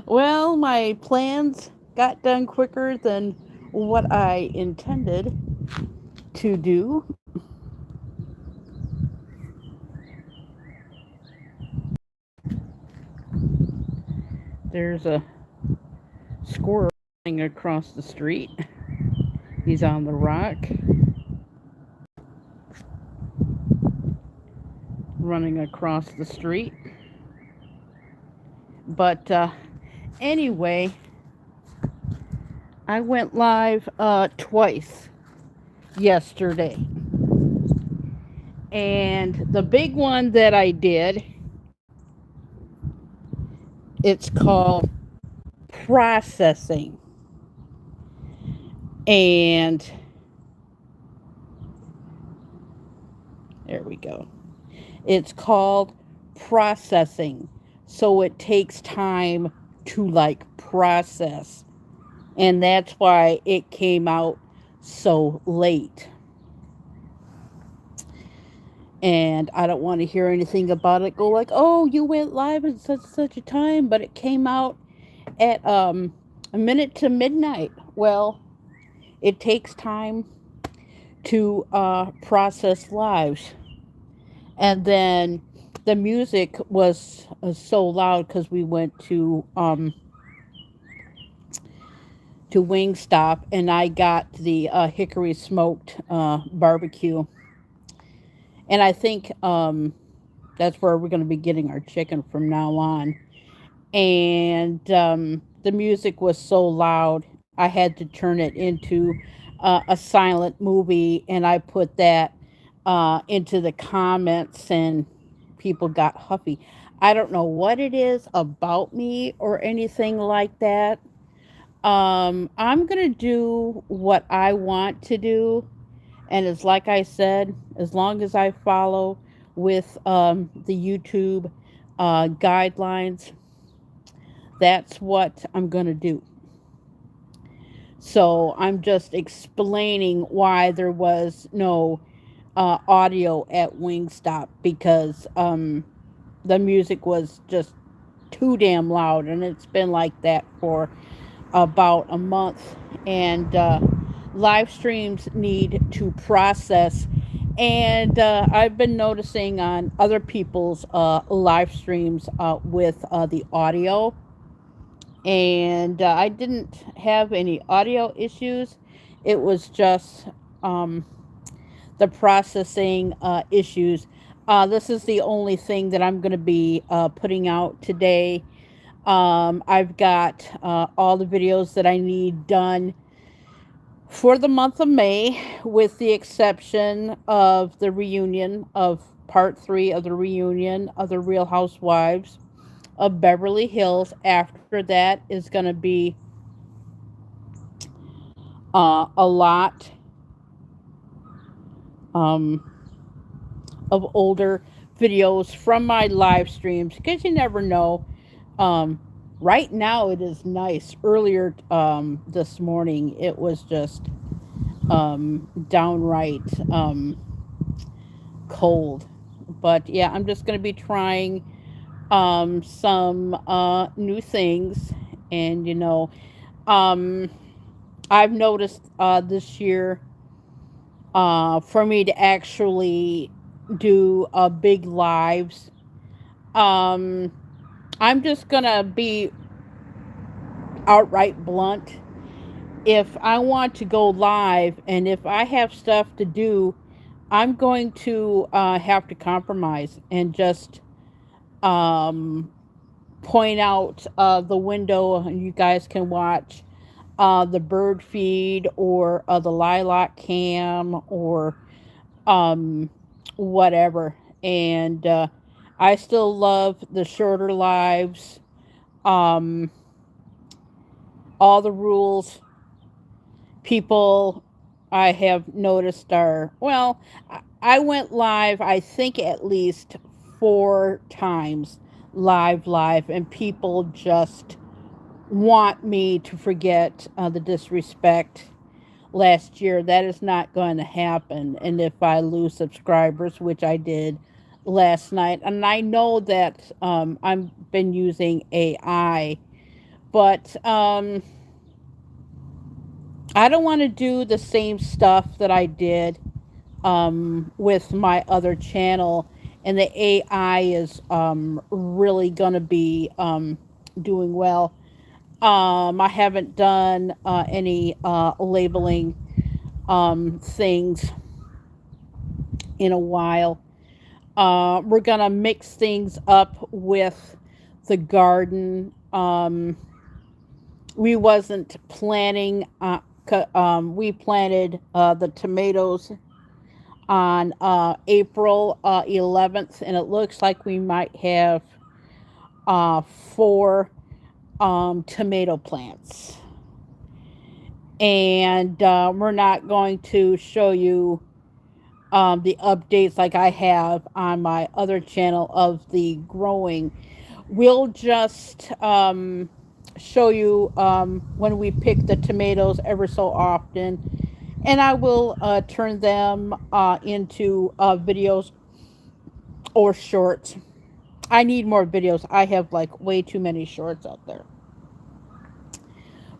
Well, my plans got done quicker than what I intended to do. There's a squirrel running across the street. He's on the rock, running across the street. But anyway, I went live twice yesterday. And the big one that I did, it's called processing. And there we go. It's called processing. So it takes time to like process. And that's why it came out so late. And I don't want to hear anything about it go like, oh, you went live at such a time, but it came out at a minute to midnight. Well, it takes time to process lives. And then the music was so loud because we went to Wingstop, and I got the hickory smoked barbecue, and I think that's where we're going to be getting our chicken from now on. And the music was so loud, I had to turn it into a silent movie, and I put that into the comments, and people got huffy. I don't know what it is about me or anything like that. I'm gonna do what I want to do, and it's like I said, as long as I follow with the YouTube guidelines, that's what I'm gonna do. So I'm just explaining why there was no audio at Wingstop because the music was just too damn loud, and it's been like that for about a month. And live streams need to process. And I've been noticing on other people's live streams with the audio, and I didn't have any audio issues. It was just um, the processing issues. This is the only thing that I'm going to be putting out today. I've got all the videos that I need done for the month of May, with the exception of the reunion of part three of the reunion of the Real Housewives of Beverly Hills. After that is going to be a lot um, of older videos from my live streams because you never know. Um, right now it is nice. Earlier this morning it was just downright cold. But yeah, I'm just going to be trying some new things. And, um, I've noticed this year for me to actually do big lives. Um, I'm just going to be outright blunt. If I want to go live and if I have stuff to do, I'm going to have to compromise and just um, point out the window, and you guys can watch the bird feed or the lilac cam or um, whatever. And I still love the shorter lives. Um, all the rules people I have noticed are, well, I went live, I think, at least 4 times live, and people just want me to forget the disrespect last year. That is not going to happen. And if I lose subscribers, which I did last night, and I know that I've been using AI But I don't want to do the same stuff that I did with my other channel, and the AI is really gonna be doing well. I haven't done any labeling things in a while. We're gonna mix things up with the garden. We wasn't planning. We planted the tomatoes on April 11th, and it looks like we might have four tomato plants. And we're not going to show you the updates like I have on my other channel of the growing. We'll just show you when we pick the tomatoes ever so often, and I will turn them into videos or shorts. I need more videos. I have like way too many shorts out there.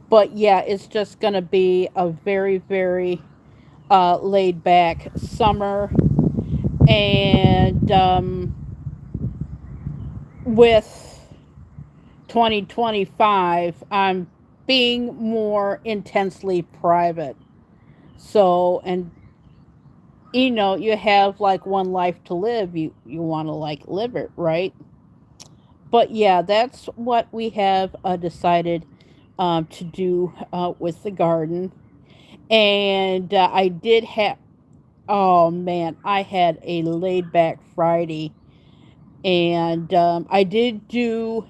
But yeah, it's just going to be a very, very laid back summer. And with 2025, I'm being more intensely private. So, and you have like one life to live. You want to like live it, right? But yeah, that's what we have decided to do with the garden. And I did have, oh man, I had a laid back Friday. And I did do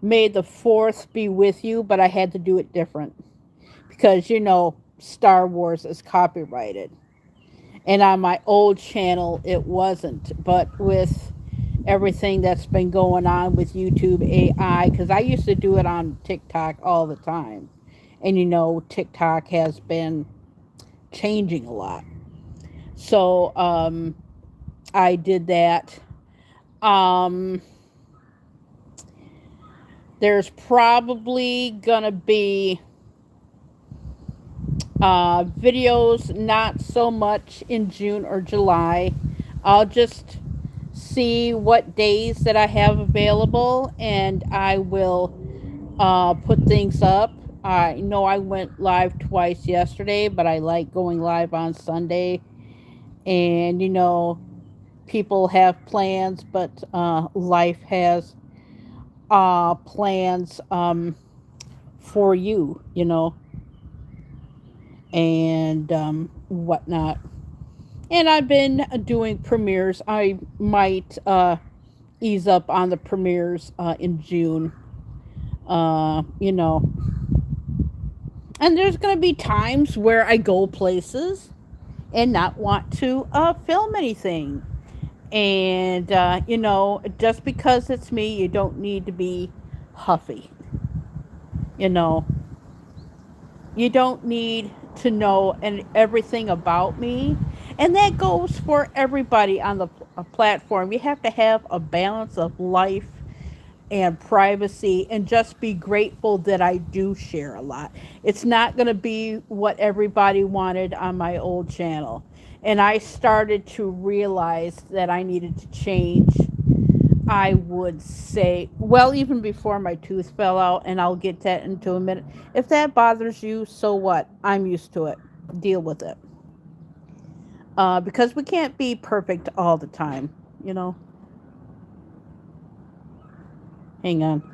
May the 4th be with you, but I had to do it different because, Star Wars is copyrighted. And on my old channel, it wasn't. But with everything that's been going on with YouTube AI, because I used to do it on TikTok all the time. And TikTok has been changing a lot. So I did that. Um, there's probably going to be videos not so much in June or July. I'll just see what days that I have available, and I will put things up. I know I went live twice yesterday, but I like going live on Sunday. And people have plans, but life has plans for you, and whatnot. And I've been doing premieres. I might ease up on the premieres in June. You know, and there's going to be times where I go places and not want to film anything. And, just because it's me, you don't need to be huffy. You know, you don't need to know everything about me. And that goes for everybody on the platform. You have to have a balance of life and privacy, and just be grateful that I do share a lot. It's not going to be what everybody wanted on my old channel. And I started to realize that I needed to change. I would say, well, even before my tooth fell out, and I'll get that into a minute. If that bothers you, so what? I'm used to it. Deal with it. Because we can't be perfect all the time, you know? Hang on.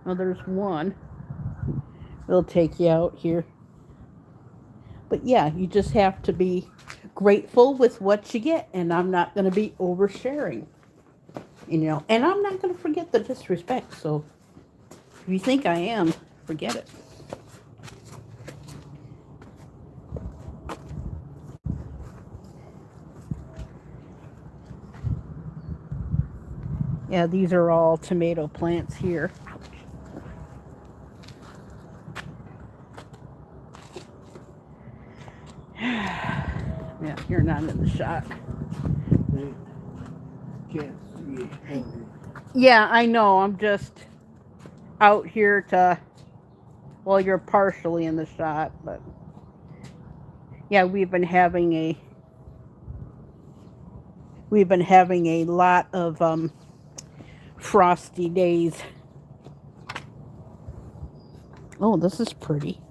Well, there's one. It'll take you out here. But yeah, you just have to be grateful with what you get, and I'm not going to be oversharing, and I'm not going to forget the disrespect. So if you think I am, forget it. Yeah, these are all tomato plants here. Yeah, you're not in the shot. They can't see it. Yeah, I know. I'm just out here to. Well, you're partially in the shot, but yeah, we've been having a lot of frosty days. Oh, this is pretty.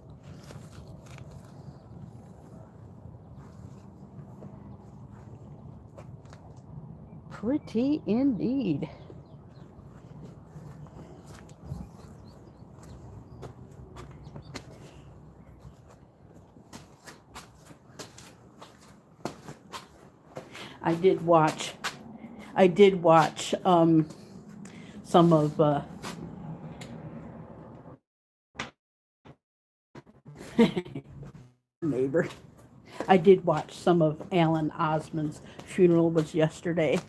Pretty indeed. I did watch. I did watch some of neighbor. I did watch some of Alan Osmond's funeral was yesterday.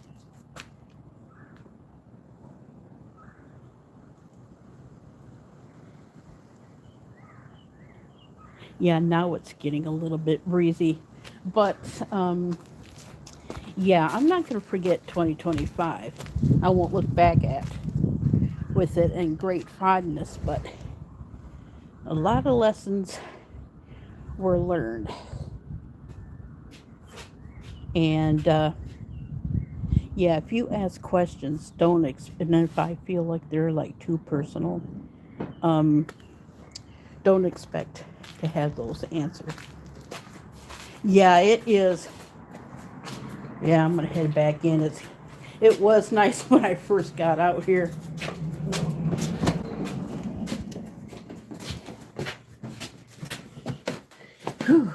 Yeah, now it's getting a little bit breezy, but yeah, I'm not going to forget 2025. I won't look back at with it in great fondness, but a lot of lessons were learned. And yeah, if you ask questions, and if I feel like they're like too personal, um, don't expect to have those answered. Yeah, it is. Yeah, I'm gonna head back in. It was nice when I first got out here. Whew.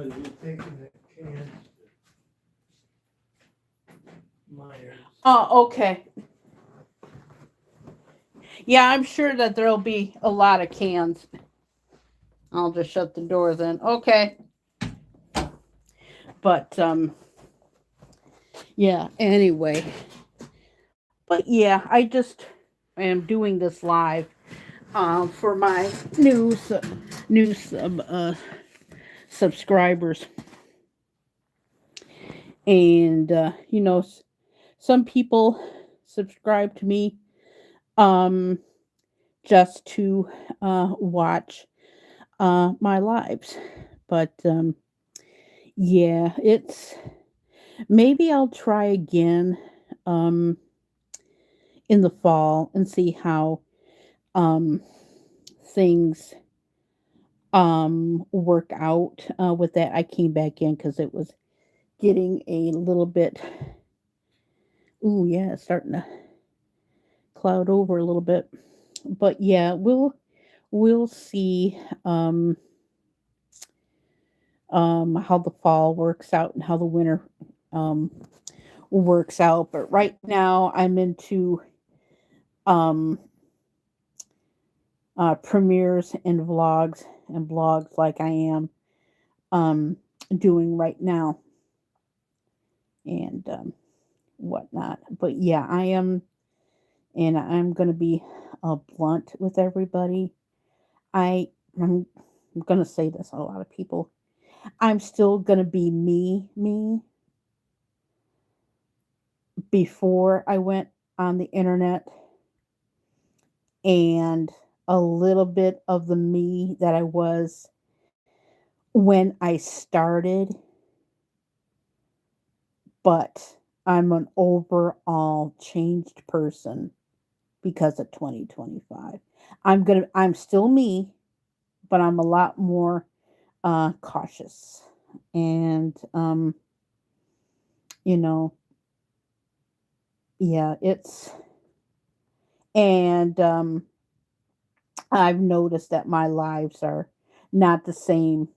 You're taking that can, Myers. Oh, okay. Yeah, I'm sure that there'll be a lot of cans. I'll just shut the door then. Okay. But yeah, anyway. But yeah, I just am doing this live for my new subscribers. And some people subscribe to me um just to watch my lives. But yeah, it's maybe I'll try again um in the fall and see how um things work out with that. I came back in cuz it was getting a little bit. Ooh, yeah, it's starting to cloud over a little bit. But yeah, we'll see how the fall works out and how the winter um works out. But right now I'm into um premieres and vlogs and blogs like I am um doing right now and whatnot. But yeah, I am, and I'm gonna be blunt with everybody. I I'm gonna say this. A lot of people. I'm still gonna be me before I went on the internet, and a little bit of the me that I was when I started, but I'm an overall changed person because of 2025. I'm still me, but I'm a lot more cautious. And you know, yeah, it's and I've noticed that my lives are not the same,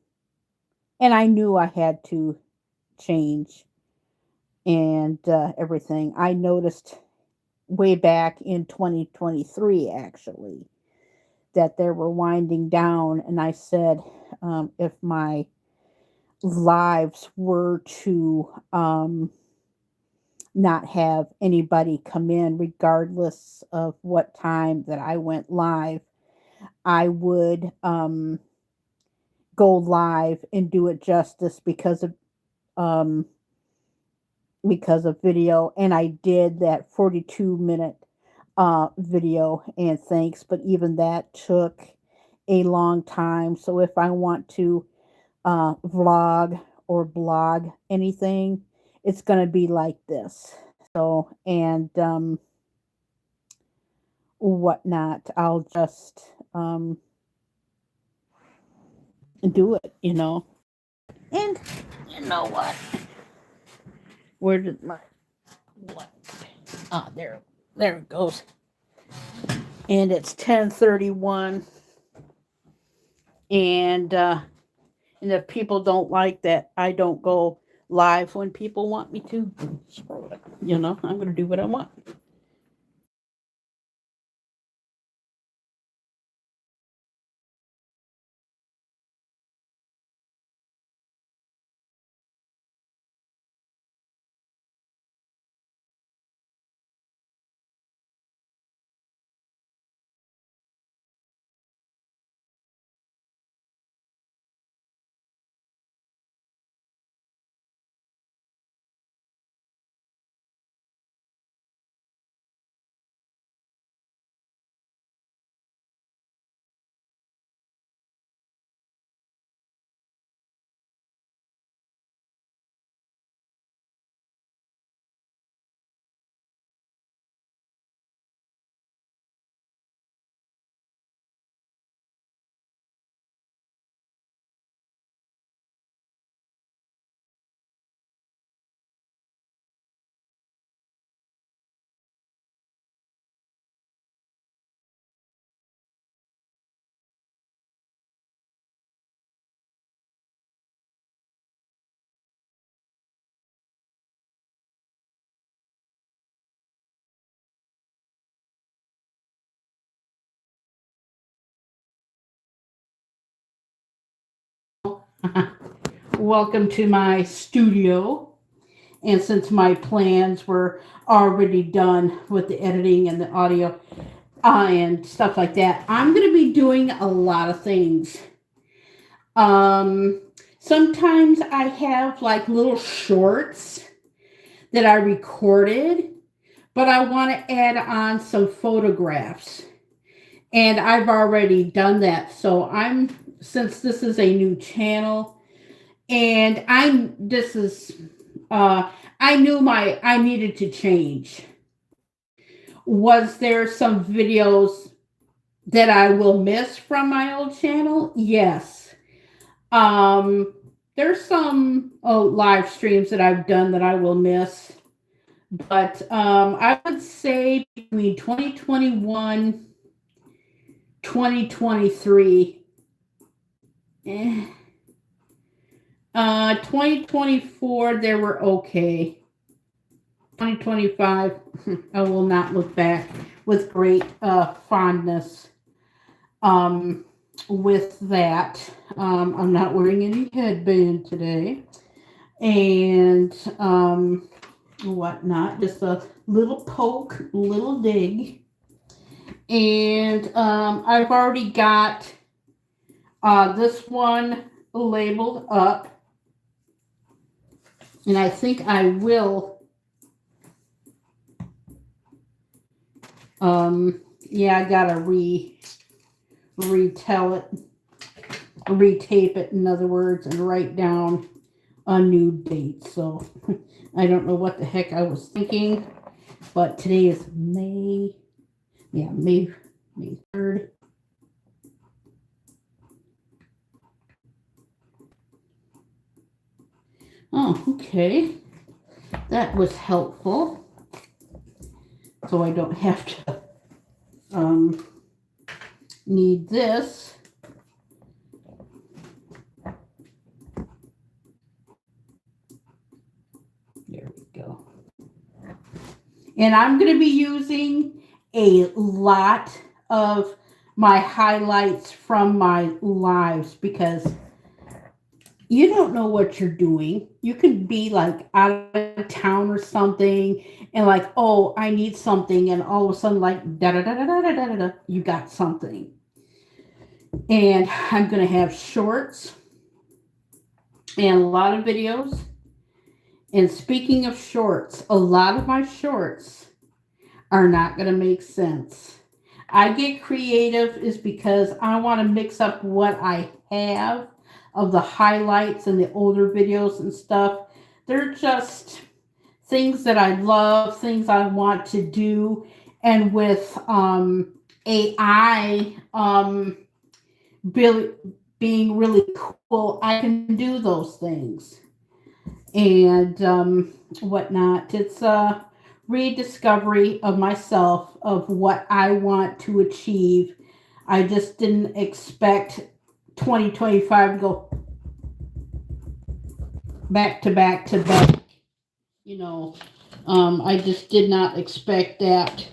and I knew I had to change and everything. I noticed way back in 2023 actually that they were winding down, and I said, if my lives were to not have anybody come in, regardless of what time that I went live, I would go live and do it justice um, because of video. And I did that 42-minute video, and thanks, but even that took a long time. So if I want to vlog or blog anything, it's going to be like this. So, and whatnot, I'll just do it, you know. And you know what? Where did my what? Ah, there it goes. And it's 10:31, and if people don't like that I don't go live when people want me to, screw it. You know, I'm gonna do what I want. Welcome to my studio. And since my plans were already done with the editing and the audio and stuff like that, I'm going to be doing a lot of things. Um, Sometimes I have like little shorts that I recorded, but I want to add on some photographs. And I've already done that. So since this is a new channel, and I knew I needed to change. Was there some videos that I will miss from my old channel? Yes. Um, there's some live streams that I've done that I will miss, but I would say between 2021, 2023, 2024, they were okay. 2025, I will not look back with great fondness with that. I'm not wearing any headband today. And whatnot. Just a little poke, little dig. And I've already got this one labeled up. And I think I will. Yeah, I gotta retell it, retape it, in other words, and write down a new date. So I don't know what the heck I was thinking, but today is May 3rd. Oh, okay. That was helpful. So I don't have to need this. There we go. And I'm going to be using a lot of my highlights from my lives, because you don't know what you're doing. You could be like out of town or something, and like, oh, I need something, and all of a sudden, like, da da da da da da da da, you got something. And I'm gonna have shorts and a lot of videos. And speaking of shorts, a lot of my shorts are not gonna make sense. I get creative is because I want to mix up what I have of the highlights and the older videos and stuff. They're just things that I love, things I want to do. And with AI really being really cool, I can do those things and whatnot. It's a rediscovery of myself, of what I want to achieve. I just didn't expect 2025 to go back to back to back. You know, I just did not expect that.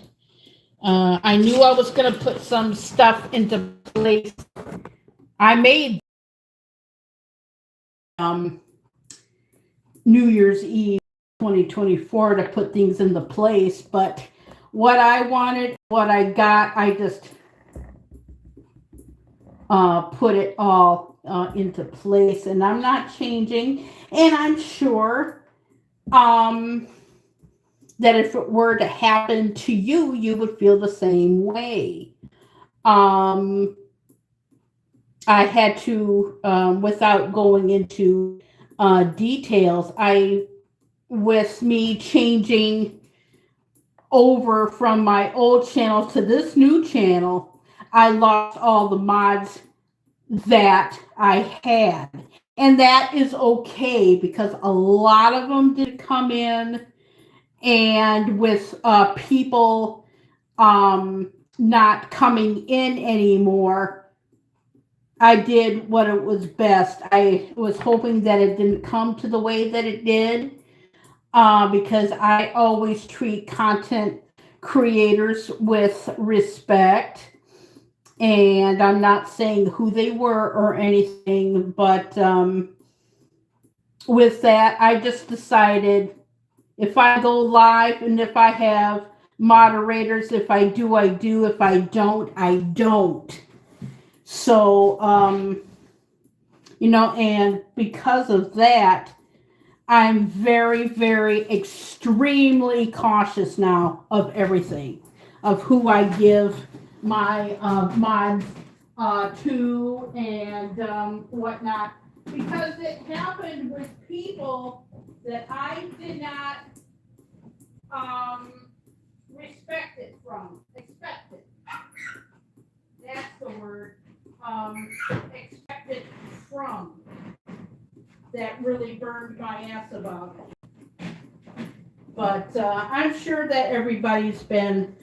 I knew I was going to put some stuff into place. I made um, New Year's Eve 2024 to put things into place, but what I wanted, what I got, I just put it all into place, and I'm not changing. And I'm sure um, that if it were to happen to you, you would feel the same way. Um, I had to, without going into details, with me changing over from my old channel to this new channel, I lost all the mods that I had. And that is okay, because a lot of them did come in, and with people not coming in anymore, I did what it was best. I was hoping that it didn't come to the way that it did, because I always treat content creators with respect. And I'm not saying who they were or anything, but with that, I just decided, if I go live and if I have moderators, if I do, I do. If I don't, I don't. So, and because of that, I'm very, very, extremely cautious now of everything, of who I give my mods to, and whatnot, because it happened with people that I did not um, respect it from. Expect it. That's the word. Expect it from. That really burned my ass about it. But I'm sure that everybody's been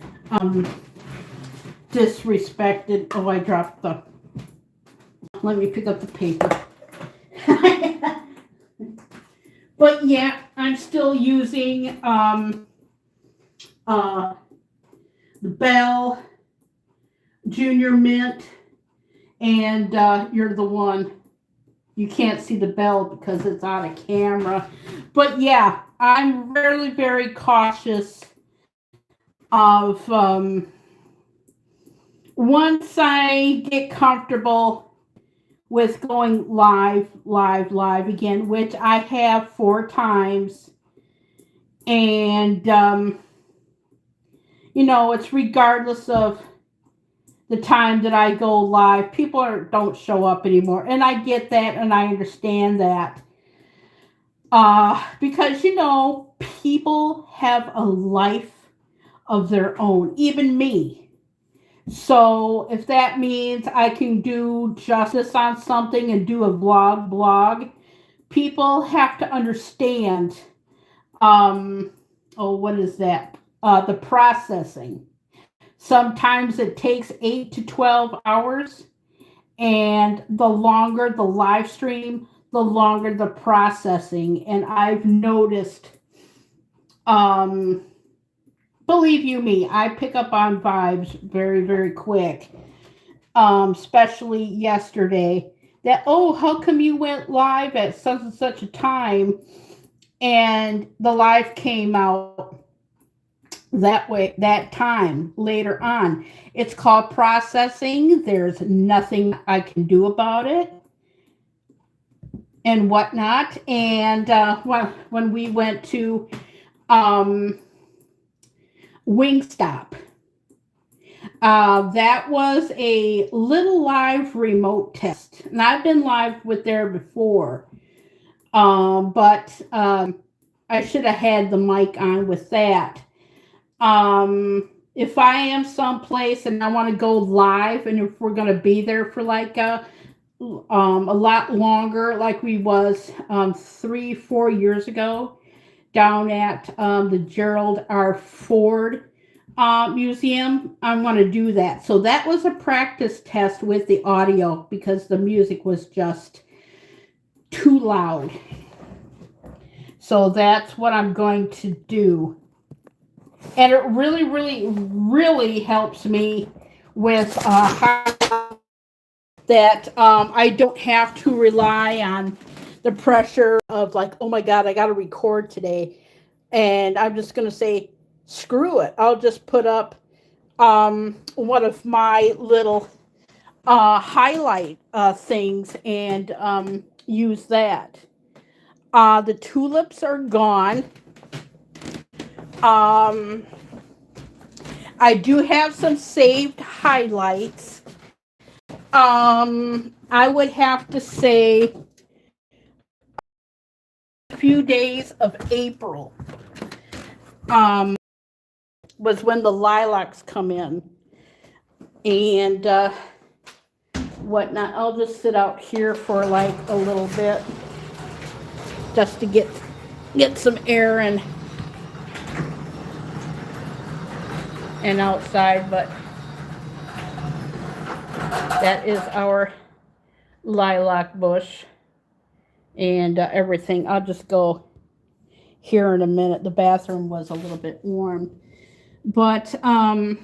disrespected. Oh, I dropped the. Let me pick up the paper. But yeah, I'm still using the Bell Junior Mint, and you're the one. You can't see the bell because it's on a camera. But yeah, I'm really very cautious of once I get comfortable with going live again, which I have 4 times. And, it's regardless of the time that I go live, people don't show up anymore. And I get that, and I understand that. Because, people have a life of their own, even me. So if that means I can do justice on something and do a blog, people have to understand, what is that? The processing. Sometimes it takes 8 to 12 hours, and the longer the live stream, the longer the processing. And I've noticed, believe you me, I pick up on vibes very, very quick. especially yesterday, that, oh, how come you went live at such and such a time? And the live came out that way, that time later on. It's called processing. There's nothing I can do about it and whatnot. And when we went to um, Wingstop, that was a little live remote test. And I've been live with there before. But I should have had the mic on with that. If I am someplace and I want to go live, and if we're going to be there for like a lot longer, like we was 3-4 years ago down at the Gerald R. Ford museum, I want to do that. So that was a practice test with the audio because the music was just too loud. So that's what I'm going to do. And it really, really, really helps me with that I don't have to rely on the pressure of like, oh my God, I got to record today. And I'm just going to say, screw it. I'll just put up one of my little highlight things and use that. The tulips are gone. I do have some saved highlights. I would have to say a few days of April was when the lilacs come in and whatnot. I'll just sit out here for like a little bit just to get some air and outside, but that is our lilac bush and everything. I'll just go here in a minute. The bathroom was a little bit warm, but I'm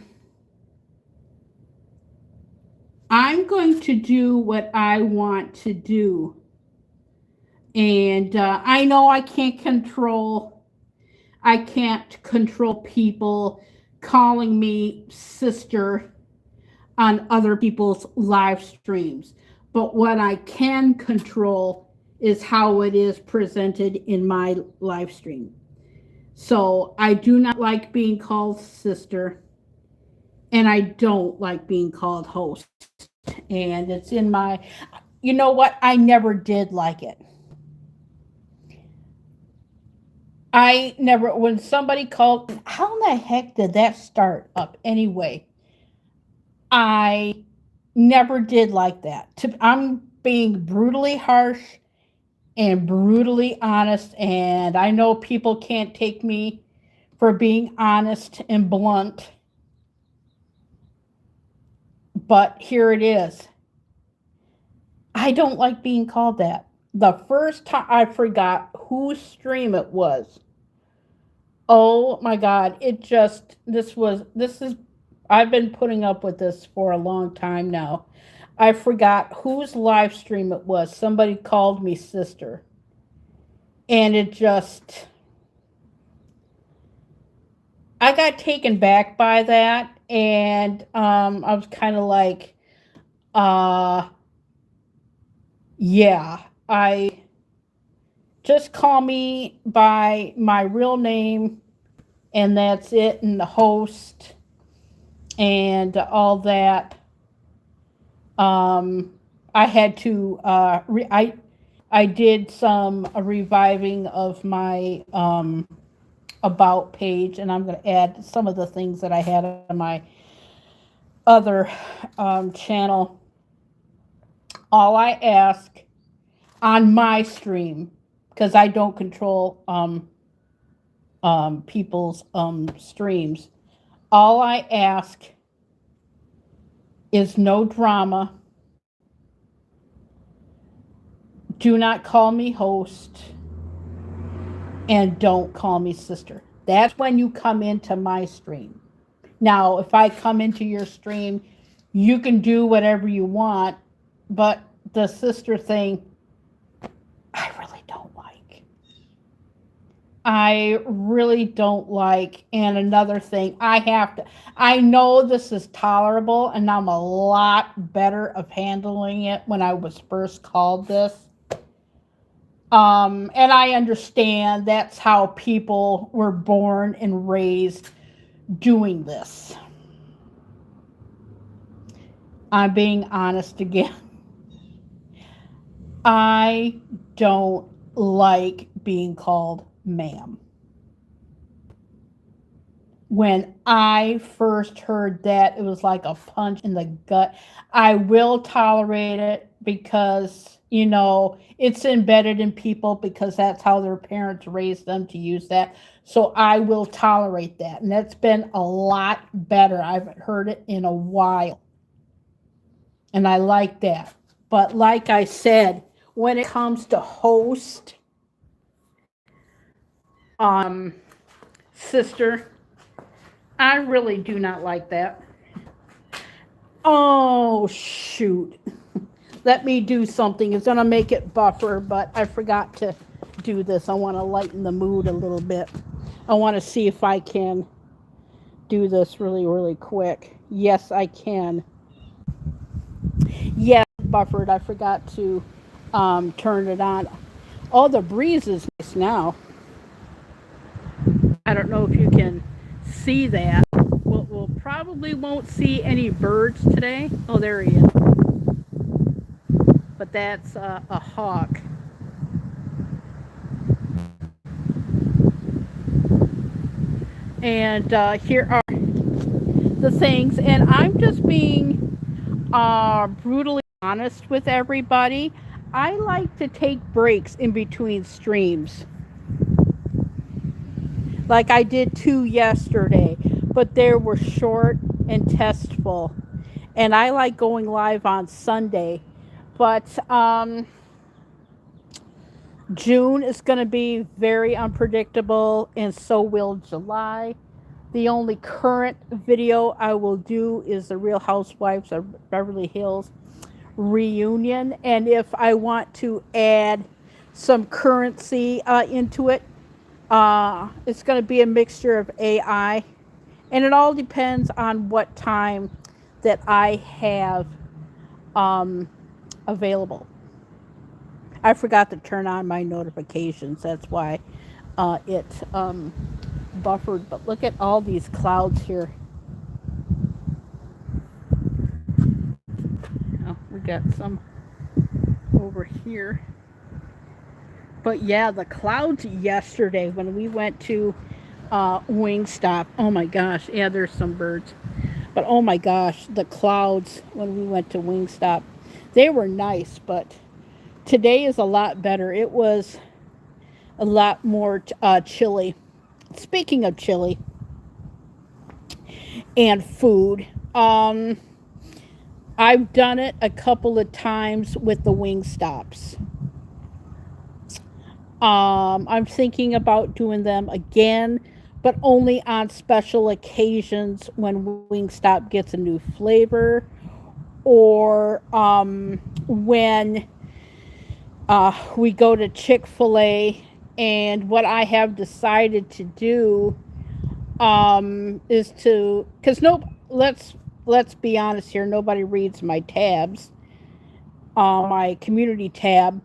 going to do what I want to do, and I know I can't control people calling me sister on other people's live streams. But what I can control is how it is presented in my live stream. So I do not like being called sister, and I don't like being called host. And it's in my, you know what? I never did like it. I never, when somebody called, how in the heck did that start up anyway? I never did like that. I'm being brutally harsh and brutally honest, and I know people can't take me for being honest and blunt, but here it is. I don't like being called that. The first time I forgot whose stream it was. Oh my God, this is, I've been putting up with this for a long time now. I forgot whose live stream it was. Somebody called me sister. And I got taken back by that. And I was kind of like, yeah, I just call me by my real name, and that's it, and the host and all that. I had to I did some reviving of my about page, and I'm going to add some of the things that I had on my other channel. All I ask on my stream, because I don't control people's streams, all I ask is no drama. Do not call me host, and don't call me sister. That's when you come into my stream. Now, if I come into your stream, You can do whatever you want, but the sister thing, I really don't like. I really don't like. And another thing, I know this is tolerable, and I'm a lot better of handling it when I was first called this. And I understand that's how people were born and raised doing this. I'm being honest again. I don't like being called ma'am. When I first heard that, it was like a punch in the gut. I will tolerate it because, it's embedded in people because that's how their parents raised them to use that. So I will tolerate that. And that's been a lot better. I haven't heard it in a while. And I like that. But like I said, when it comes to host, um, sister, I really do not like that. Oh, shoot. Let me do something. It's going to make it buffer, but I forgot to do this. I want to lighten the mood a little bit. I want to see if I can do this really, really quick. Yes, I can. Yes, buffered. I forgot to turn it on. Oh, the breeze is nice now. I don't know if you can see that. We'll probably won't see any birds today. Oh, there he is. But that's a hawk. And here are the things. And I'm just being brutally honest with everybody. I like to take breaks in between streams. Like I did two yesterday, but they were short and testful. And I like going live on Sunday. But June is going to be very unpredictable, and so will July. The only current video I will do is the Real Housewives of Beverly Hills reunion. And if I want to add some currency into it, it's going to be a mixture of AI. And it all depends on what time that I have available. I forgot to turn on my notifications. That's why it buffered. But look at all these clouds here. Oh, we got some over here. But yeah, the clouds yesterday when we went to Wingstop. Oh my gosh. Yeah, there's some birds. But oh my gosh, the clouds when we went to Wingstop. They were nice, but today is a lot better. It was a lot more chilly. Speaking of chili and food, I've done it a couple of times with the wing stops. I'm thinking about doing them again, but only on special occasions when Wingstop gets a new flavor, or when we go to Chick-fil-A. And what I have decided to do is to, because no, let's be honest here, nobody reads my tabs, my community tab.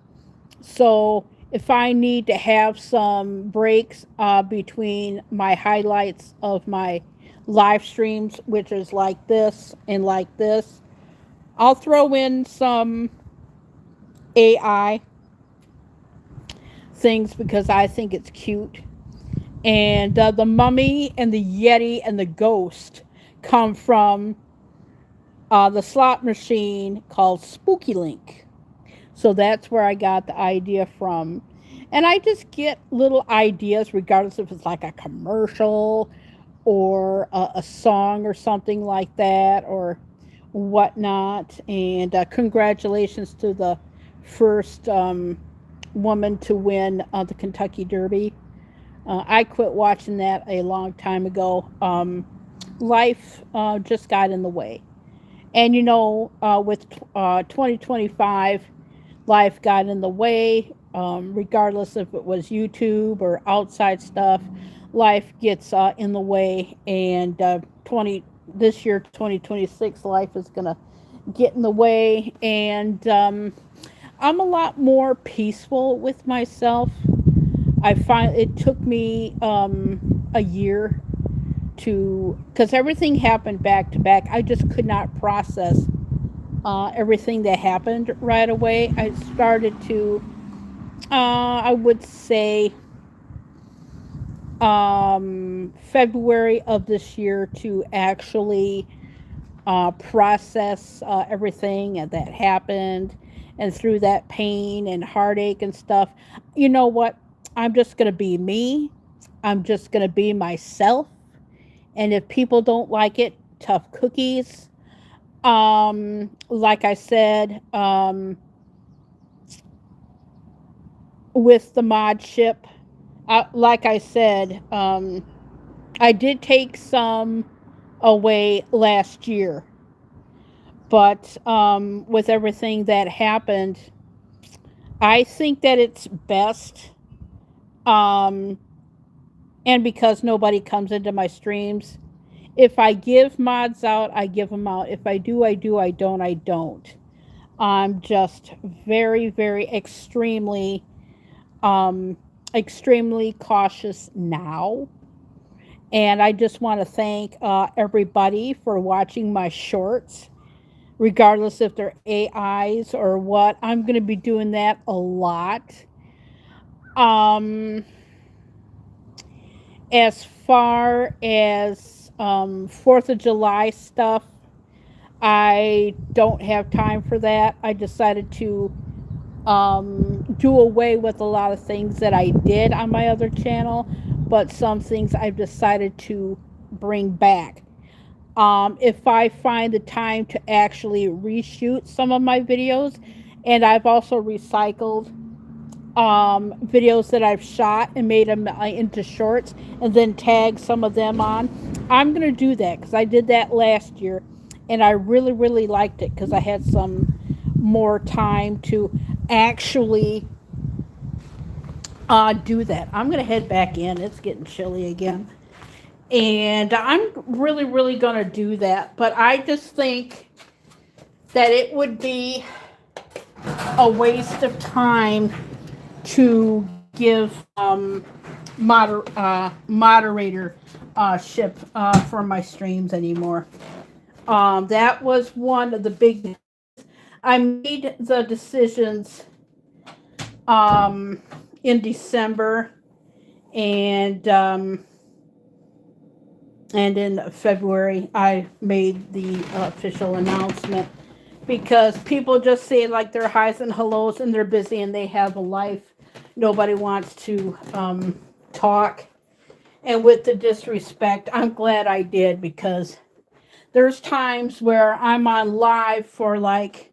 So if I need to have some breaks between my highlights of my live streams, which is like this and like this, I'll throw in some AI things because I think it's cute. And the mummy and the yeti and the ghost come from the slot machine called Spooky Link. So that's where I got the idea from. And I just get little ideas, regardless if it's like a commercial or a song or something like that or whatnot. And congratulations to the first woman to win the Kentucky Derby. I quit watching that a long time ago. Life just got in the way. And with 2025, life got in the way. Regardless if it was YouTube or outside stuff, life gets in the way. And 20 this year, 2026, life is gonna get in the way. And I'm a lot more peaceful with myself. I find it took me a year to, because everything happened back to back. I just could not process everything that happened right away. I started to, I would say, February of this year to actually process everything that happened, and through that pain and heartache and stuff. You know what? I'm just going to be me. I'm just going to be myself. And if people don't like it, tough cookies. Like I said, with the mod ship, like I said, I did take some away last year, but with everything that happened, I think that it's best. Um, and because nobody comes into my streams, if I give mods out, I give them out. If I do, I do. I don't, I don't. I'm just very, very um, extremely cautious now. And I just want to thank everybody for watching my shorts, regardless if they're AIs or what. I'm going to be doing that a lot. Um, as far as 4th of July stuff, I don't have time for that. I decided to do away with a lot of things that I did on my other channel, but some things I've decided to bring back. If I find the time to actually reshoot some of my videos, and I've also recycled videos that I've shot and made them into shorts and then tag some of them on. I'm going to do that because I did that last year and I really, really liked it because I had some more time to actually do that. I'm going to head back in. It's getting chilly again. And I'm really, really going to do that. But I just think that it would be a waste of time to give moderator ship for my streams anymore. That was one of the big. I made the decisions um, in December and in February I made the official announcement because people just say like their highs and hellos and they're busy and they have a life. Nobody wants to talk. And with the disrespect, I'm glad I did because there's times where I'm on live for like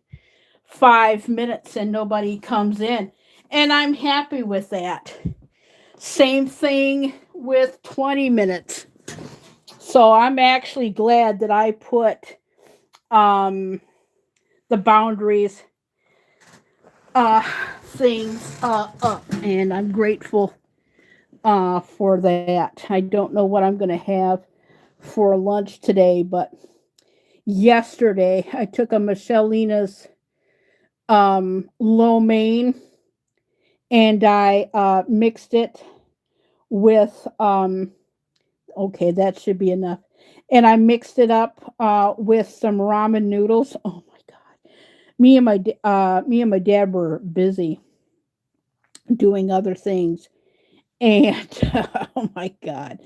5 minutes and nobody comes in. And I'm happy with that. Same thing with 20 minutes. So I'm actually glad that I put um, the boundaries uh, things up. And I'm grateful for that. I don't know what I'm going to have for lunch today, but yesterday I took a Michelina's lo mein and I mixed it with okay, that should be enough. And I mixed it up with some ramen noodles. Oh my god. Me and my dad were busy doing other things. And oh my god.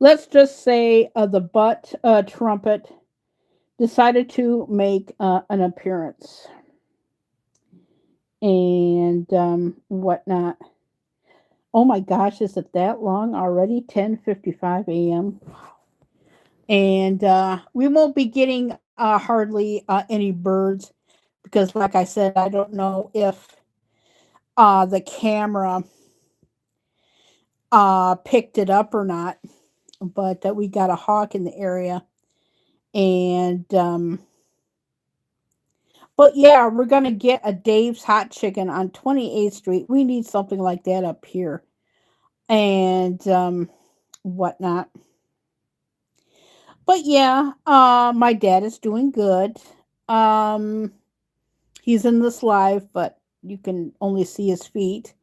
Let's just say the butt trumpet decided to make an appearance and whatnot. Oh my gosh, is it that long already? 10:55 a.m. And we won't be getting hardly any birds because, like I said, I don't know if the camera picked it up or not. But we got a hawk in the area, and But yeah, we're gonna get a Dave's Hot Chicken on 28th Street. We need something like that up here, and whatnot. But yeah, my dad is doing good. Um, he's in this live, but you can only see his feet.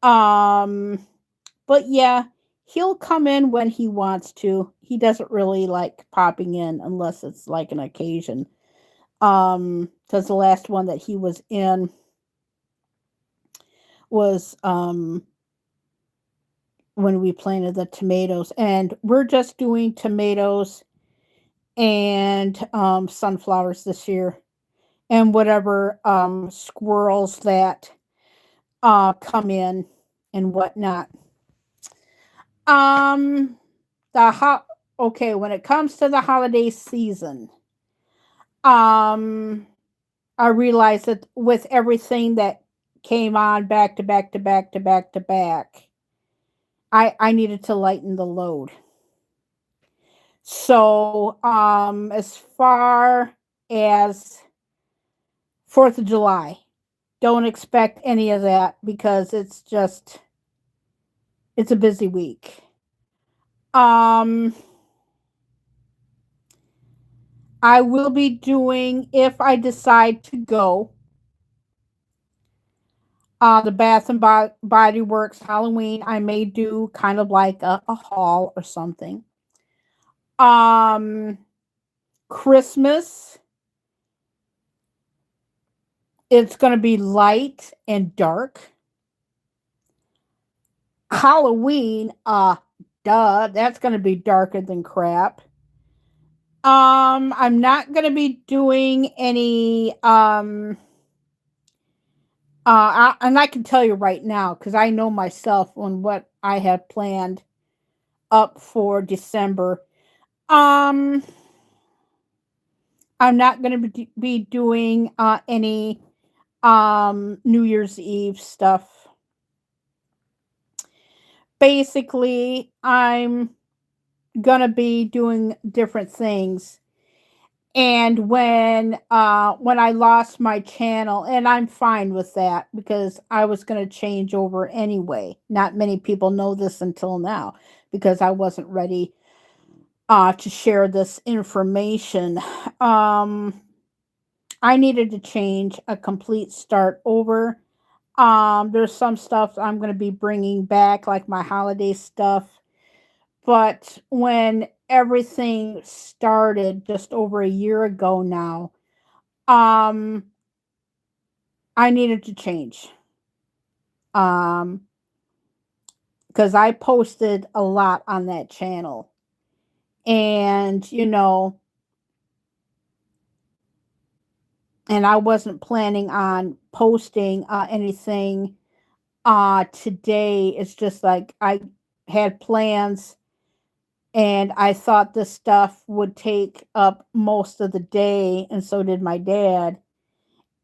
Um, but yeah, he'll come in when he wants to. He doesn't really like popping in unless it's like an occasion. Because the last one that he was in was when we planted the tomatoes, and we're just doing tomatoes and sunflowers this year, and whatever squirrels that come in and whatnot. Um, the okay, when it comes to the holiday season, um, I realized that with everything that came on back to back to back to back to back, I needed to lighten the load. So, as far as 4th of July, don't expect any of that because it's a busy week. Um, I will be doing, if I decide to go, the Bath and Body Works Halloween. I may do kind of like a haul or something. Um, Christmas, it's going to be light and dark. Halloween, duh, that's going to be darker than crap. I'm not going to be doing any and I can tell you right now cuz I know myself on what I have planned up for December. Um I'm not going to be doing any New Year's Eve stuff. Basically, I'm going to be doing different things. And when I lost my channel, and I'm fine with that because I was going to change over anyway. Not many people know this until now because I wasn't ready to share this information. Um I needed to change, a complete start over. There's some stuff I'm going to be bringing back like my holiday stuff, but when everything started just over a year ago now, um I needed to change. Um because I posted a lot on that channel. And and I wasn't planning on posting anything today. It's just like I had plans and I thought this stuff would take up most of the day, and so did my dad.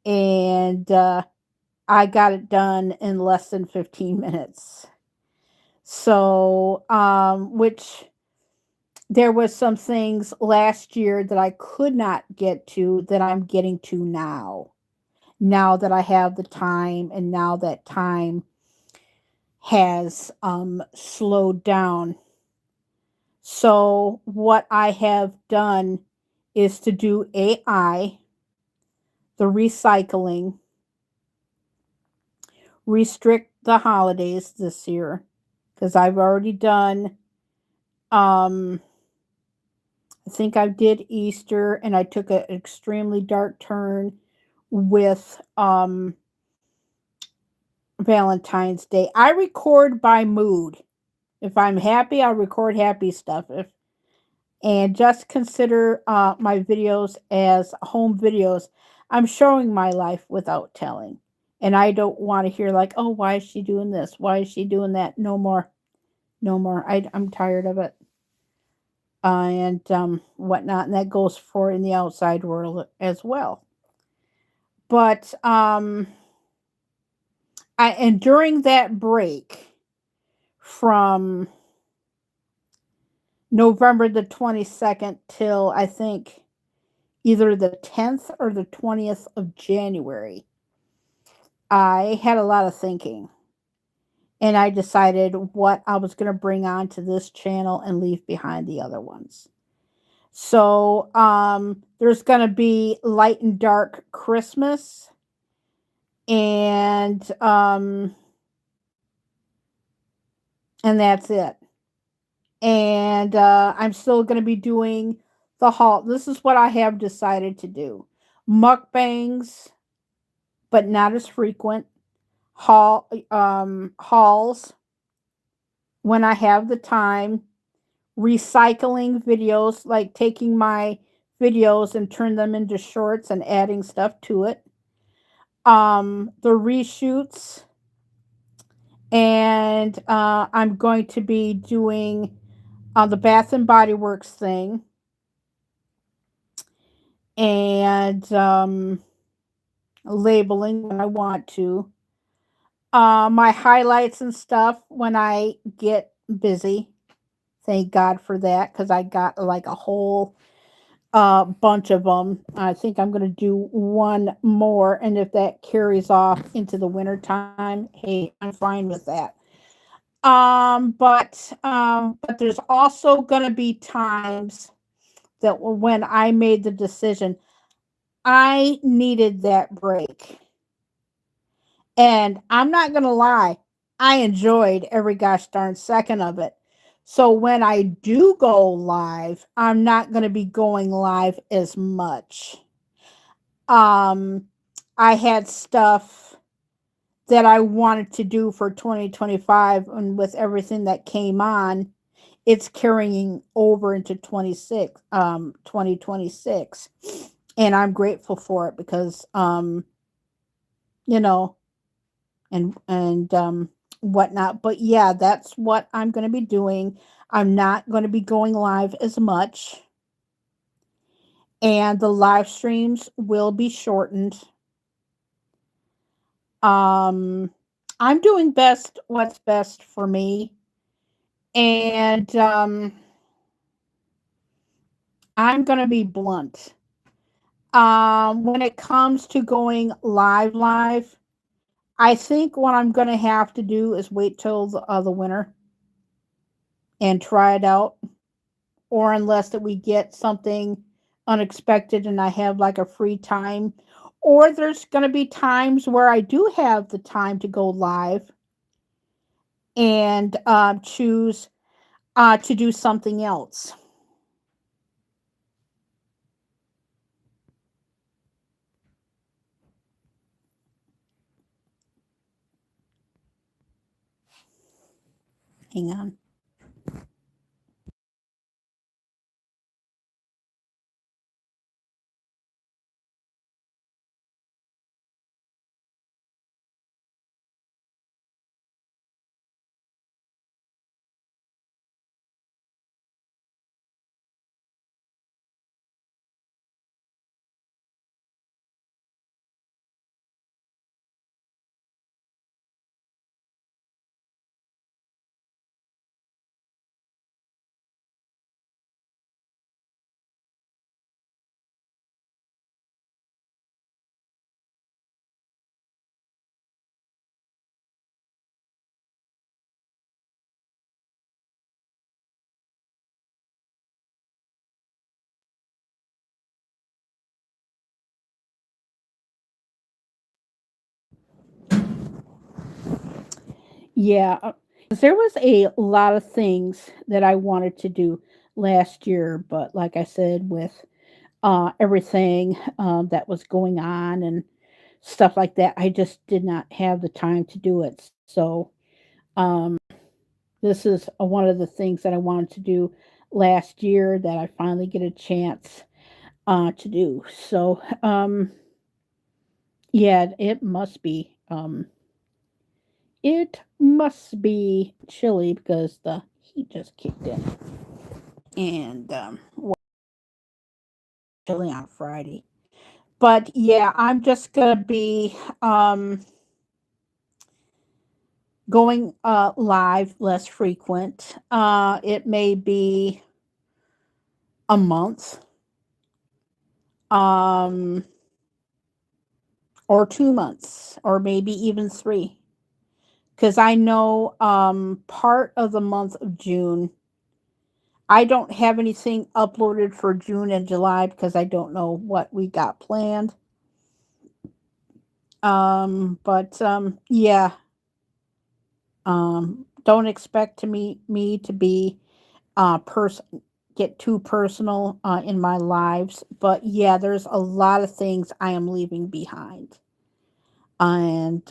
And I got it done in less than 15 minutes. So, which there was some things last year that I could not get to that I'm getting to now. Now that I have the time and now that time has slowed down. So what I have done is to do AI, the recycling, restrict the holidays this year because I've already done um I think I did Easter and I took an extremely dark turn with Valentine's Day. I record by mood. If I'm happy, I'll record happy stuff. If and just consider my videos as home videos. I'm showing my life without telling. And I don't want to hear like, oh, why is she doing this? Why is she doing that? No more. No more. I'm tired of it. And whatnot. And that goes for in the outside world as well. But and during that break from November the 22nd till I think either the 10th or the 20th of January. I had a lot of thinking, and I decided what I was going to bring on to this channel and leave behind the other ones. So, there's going to be light and dark Christmas, and and that's it. And I'm still going to be doing the haul. This is what I have decided to do: mukbangs, but not as frequent. Hauls when I have the time. Recycling videos, like taking my videos and turn them into shorts and adding stuff to it. The reshoots, and I'm going to be doing the Bath and Body Works thing, and labeling when I want to. My highlights and stuff when I get busy. Thank God for that, because I got like a whole bunch of them. I think I'm going to do one more, and if that carries off into the winter time, hey, I'm fine with that. But there's also going to be times that when I made the decision, I needed that break. And I'm not going to lie, I enjoyed every gosh darn second of it. So when I do go live, I'm not going to be going live as much. Um, I had stuff that I wanted to do for 2025, and with everything that came on, it's carrying over into 2026. And I'm grateful for it because you know, and whatnot. But yeah, that's what I'm going to be doing. I'm not going to be going live as much, and the live streams will be shortened. Um, I'm doing best what's best for me, and I'm going to be blunt. When it comes to going live, I think what I'm going to have to do is wait till the winter and try it out, or unless that we get something unexpected and I have like a free time, or there's going to be times where I do have the time to go live and choose to do something else. Hang on. Yeah, there was a lot of things that I wanted to do last year, but like I said, with everything that was going on and stuff like that, I just did not have the time to do it. So, um, this is one of the things that I wanted to do last year that I finally get a chance to do. So, yeah, it must be chilly because the heat just kicked in, and chilly on Friday. But yeah, I'm just gonna be going live less frequent. It may be a month, um, or 2 months, or maybe even three. Because I know part of the month of June, I don't have anything uploaded for June and July because I don't know what we got planned. But yeah, don't expect to me to be person get too personal in my lives. But yeah, there's a lot of things I am leaving behind, and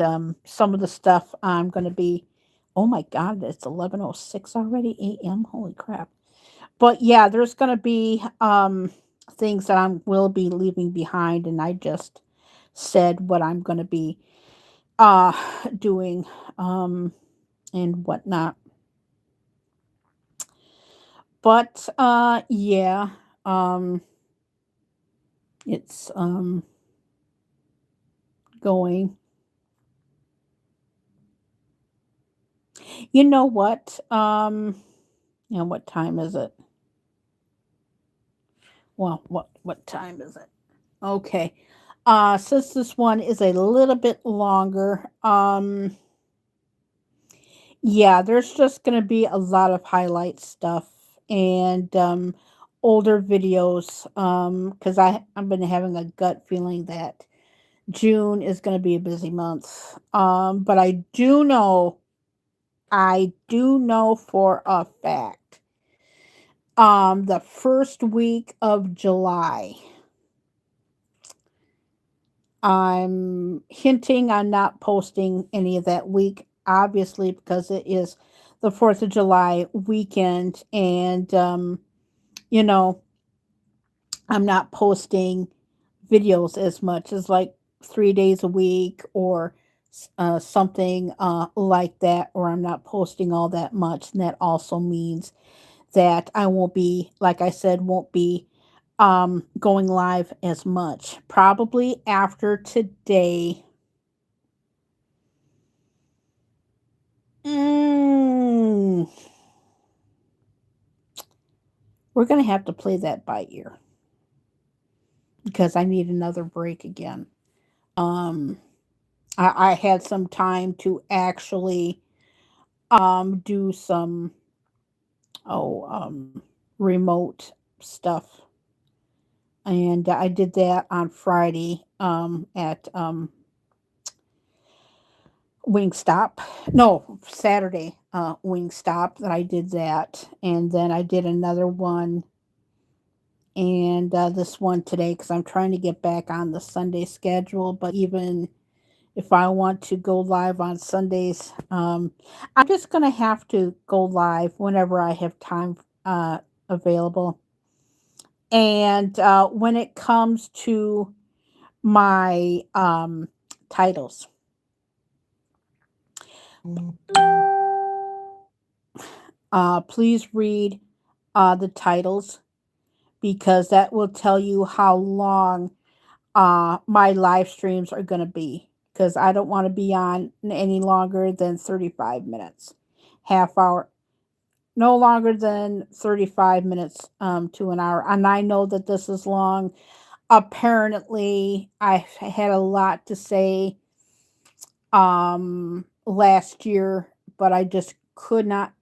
some of the stuff I'm going to be. Oh my God, it's 11:06 already a.m. Holy crap! But yeah, there's going to be things that I will be leaving behind, and I just said what I'm going to be uh doing um and whatnot. But yeah, um it's going. You know what? What time is it? Well, what time is it? Okay. Since this one is a little bit longer, yeah, there's just going to be a lot of highlight stuff and older videos cuz I've been having a gut feeling that June is going to be a busy month. But I do know for a fact the first week of July, I'm hinting on not posting any of that week, obviously, because it is the 4th of July weekend. And, you know, I'm not posting videos as much as like 3 days a week or something like that, or I'm not posting all that much. And that also means that I won't be, like I said, won't be going live as much. Probably after today. Mm, we're going to have to play that by ear because I need another break again. Um, I had some time to actually do some oh remote stuff, and I did that on Friday at Wingstop. No, Saturday, Wingstop, that I did that. And then I did another one, and this one today because I'm trying to get back on the Sunday schedule. But even if I want to go live on Sundays, I'm just going to have to go live whenever I have time available. And when it comes to my titles, please read the titles because that will tell you how long my live streams are going to be. Because I don't want to be on any longer than 35 minutes, half hour, no longer than 35 minutes to an hour. And I know that this is long. Apparently, I had a lot to say last year, but I just could not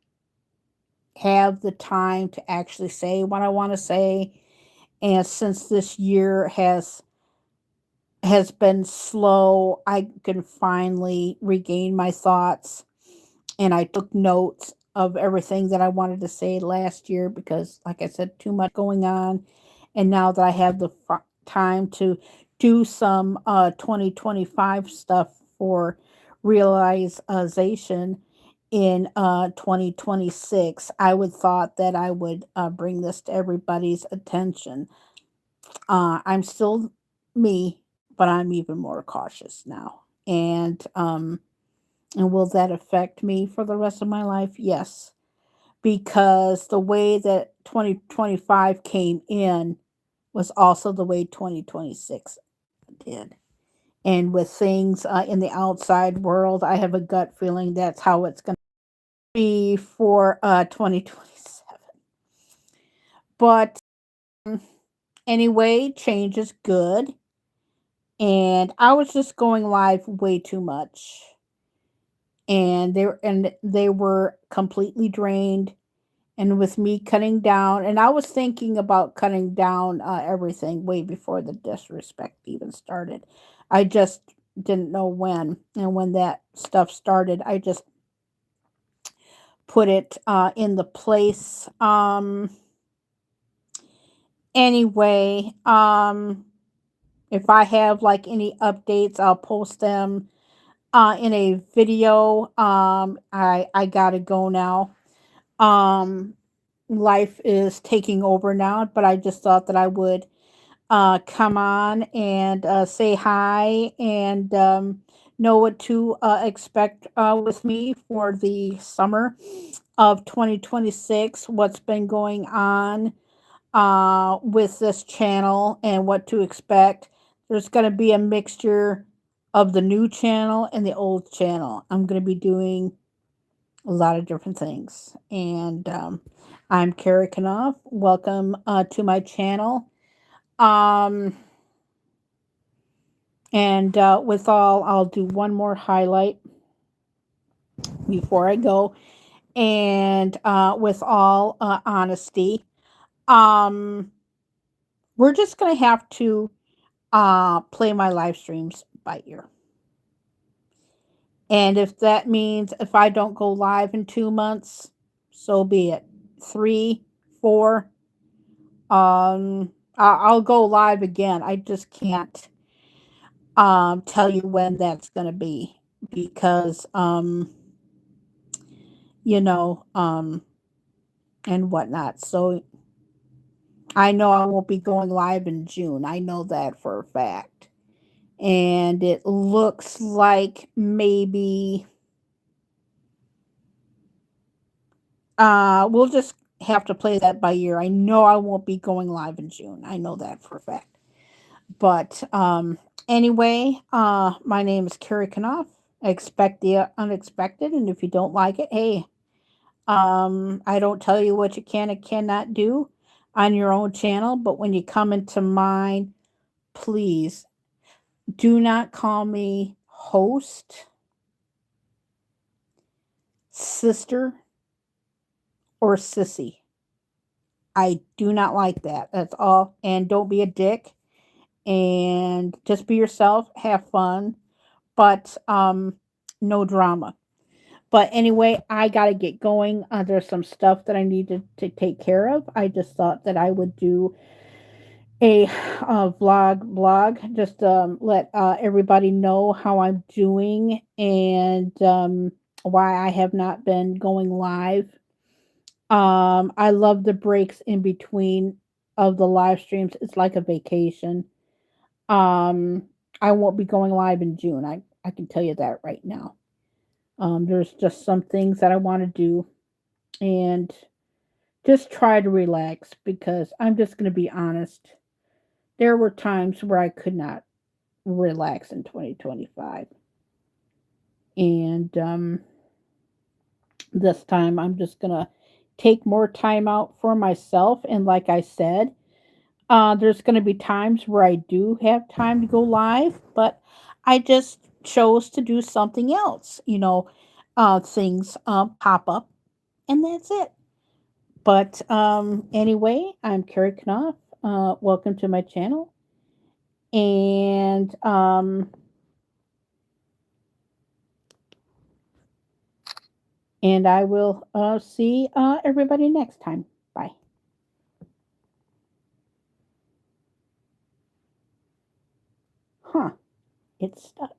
have the time to actually say what I want to say. And since this year has been slow, I can finally regain my thoughts, and I took notes of everything that I wanted to say last year because, like I said, too much going on. And now that I have the time to do some 2025 stuff for realization in 2026, I would thought that I would bring this to everybody's attention. I'm still me, but I'm even more cautious now. And will that affect me for the rest of my life? Yes, because the way that 2025 came in was also the way 2026 did. And with things in the outside world, I have a gut feeling that's how it's going to be for 2027. But Anyway, change is good. And I was just going live way too much. And they were completely drained. And with me cutting down, and I was thinking about cutting down everything way before the disrespect even started. I just didn't know when. And when that stuff started, I just put it in the place. Anyway, if I have like any updates, I'll post them in a video. I gotta go now. Um, Life is taking over now, but I just thought that I would come on and say hi and know what to expect with me for the summer of 2026. What's been going on with this channel and what to expect. There's going to be a mixture of the new channel and the old channel. I'm going to be doing a lot of different things. And I'm Kerry Knauf. Welcome to my channel. Um, and with all, I'll do one more highlight before I go. And with all honesty, um, we're just going to have to play my live streams by ear. And if that means if I don't go live in 2 months, so be it. 3, 4, I'll go live again. I just can't tell you when that's gonna be because you know and whatnot. So I know I won't be going live in June. I know that for a fact. And it looks like maybe we'll just have to play that by ear. I know I won't be going live in June. I know that for a fact. But anyway, my name is Kerry Knauf. Expect the unexpected, and if you don't like it, hey, I don't tell you what you can and cannot do on your own channel. But when you come into mine, please do not call me host, sister, or sissy. I do not like that. That's all. And don't be a dick. And just be yourself. Have fun. But no drama. But anyway, I got to get going. There's some stuff that I needed to take care of. I just thought that I would do a blog, just let everybody know how I'm doing and why I have not been going live. I love the breaks in between of the live streams. It's like a vacation. Um, I won't be going live in June. I can tell you that right now. There's just some things that I want to do and just try to relax because I'm just going to be honest. There were times where I could not relax in 2025. And this time I'm just going to take more time out for myself. And like I said, there's going to be times where I do have time to go live, but I just chose to do something else. Things pop up, and that's it. But anyway, I'm Kerry Knauf. Welcome to my channel, and I will see everybody next time. Bye. Huh? It's stuck.